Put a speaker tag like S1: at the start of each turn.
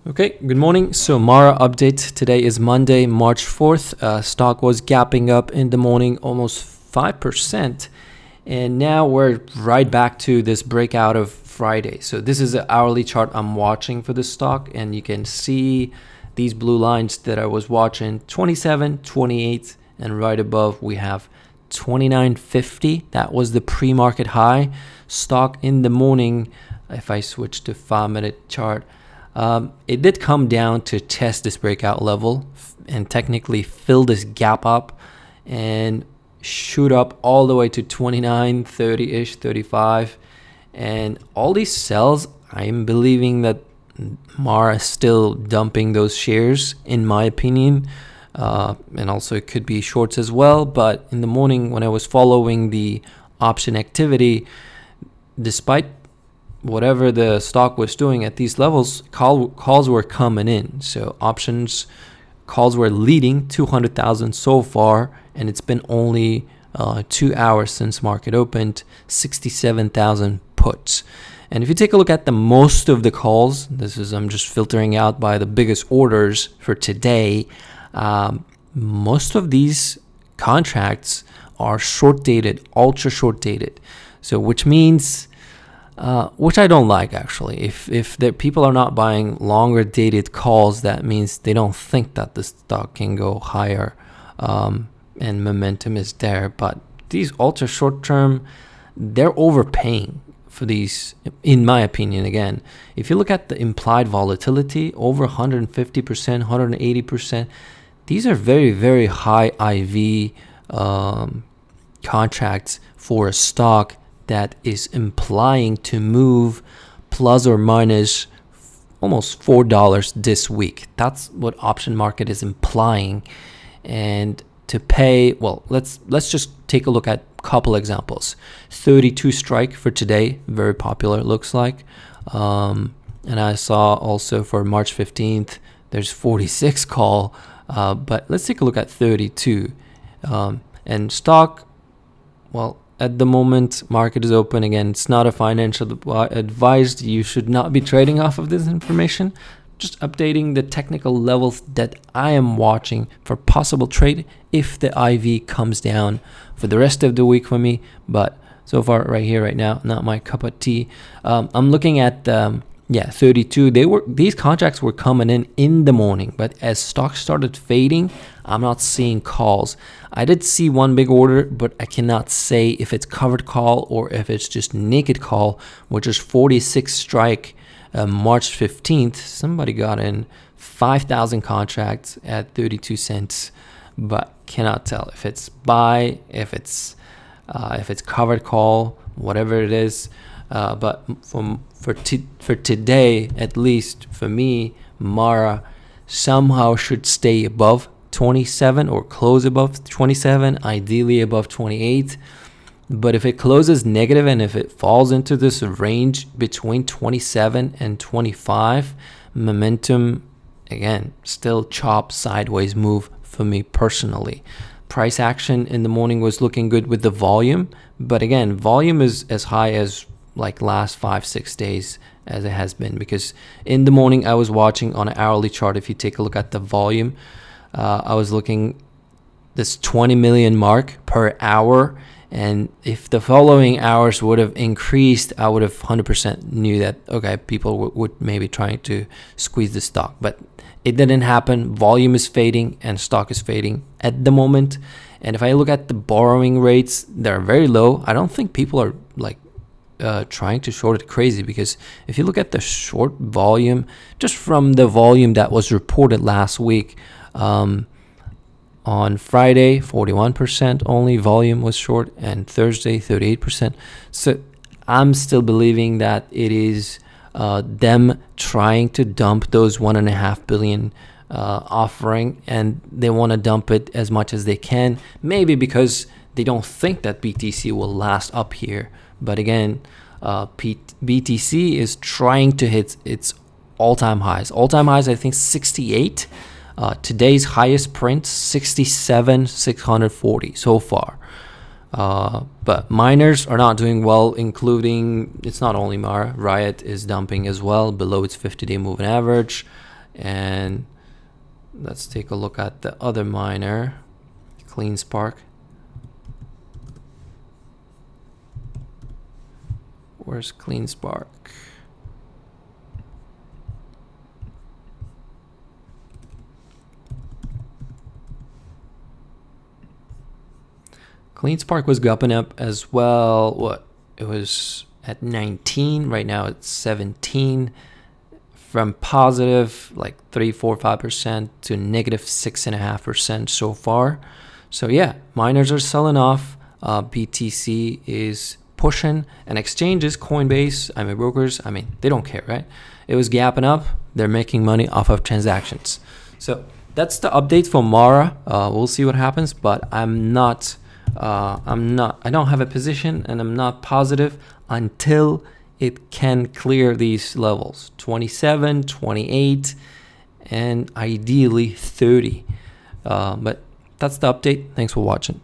S1: Okay, good morning. So Mara update. Today is Monday, March 4th. Stock was gapping up in the morning almost 5%. And now we're right back to this breakout of Friday. So this is an hourly chart I'm watching for the stock. And you can see these blue lines that I was watching, 27, 28, and right above we have 29.50. That was the pre-market high. Stock in the morning, if I switch to 5-minute chart, it did come down to test this breakout level and technically fill this gap up and shoot up all the way to 29, 30-ish, 35. And all these sells, I'm believing that Mara is still dumping those shares, in my opinion. And also it could be shorts as well. But in the morning when I was following the option activity, despite whatever the stock was doing at these levels, calls were coming in. So options calls were leading 200,000 so far, and it's been only 2 hours since market opened, 67,000 puts. And if you take a look at the most of the calls, I'm just filtering out by the biggest orders for today. Most of these contracts are short dated, ultra short dated. So which means which I don't like, actually. If the people are not buying longer dated calls, that means they don't think that the stock can go higher, and momentum is there. But these ultra short term, they're overpaying for these, in my opinion. Again, if you look at the implied volatility, over 150%, 180%, these are very, very high IV contracts for a stock that is implying to move plus or minus almost $4 this week. That's what option market is implying. And to pay, well, let's just take a look at a couple examples. 32 strike for today, very popular, it looks like. And I saw also for March 15th, there's 46 call. But let's take a look at 32. And stock, well, at the moment, market is open. Again, it's not a financial advised. You should not be trading off of this information. Just updating the technical levels that I am watching for possible trade if the IV comes down for the rest of the week for me. But so far, right here, right now, not my cup of tea. I'm looking at 32. These contracts were coming in the morning, but as stocks started fading, I'm not seeing calls. I did see one big order, but I cannot say if it's covered call or if it's just naked call, which is 46 strike March 15th. Somebody got in 5,000 contracts at 32 cents, but cannot tell if it's buy, if it's covered call, whatever it is. But for today, at least for me, Mara somehow should stay above 27 or close above 27, ideally above 28. But if it closes negative and if it falls into this range between 27 and 25, momentum, again, still chop sideways move for me personally. Price action in the morning was looking good with the volume, but again, volume is as high as like last 5-6 days as it has been, because in the morning I was watching on an hourly chart. If you take a look at the volume, I was looking this 20 million mark per hour, and if the following hours would have increased, I would have 100% knew that, okay, people would maybe trying to squeeze the stock, but it didn't happen. Volume is fading and stock is fading at the moment. And if I look at the borrowing rates, they're very low. I don't think people are like trying to short it crazy, because if you look at the short volume, just from the volume that was reported last week, on Friday 41% only volume was short, and Thursday 38%. So I'm still believing that it is them trying to dump those 1.5 billion offering, and they want to dump it as much as they can, maybe because they don't think that BTC will last up here. But again, BTC is trying to hit its all-time highs. All-time highs, I think 68. Today's highest print, 67,640 so far. But miners are not doing well, including, it's not only Mara, Riot is dumping as well below its 50-day moving average. And let's take a look at the other miner, CleanSpark. Where's CleanSpark? CleanSpark was going up as well. What? It was at 19. Right now it's 17. From positive like 3-5% to negative 6.5% so far. So yeah, miners are selling off. BTC is pushing, and exchanges, Coinbase, brokers, they don't care, right? It was gapping up. They're making money off of transactions. So that's the update for Mara. We'll see what happens, but I don't have a position, and I'm not positive until it can clear these levels, 27, 28, and ideally 30. But that's the update. Thanks for watching.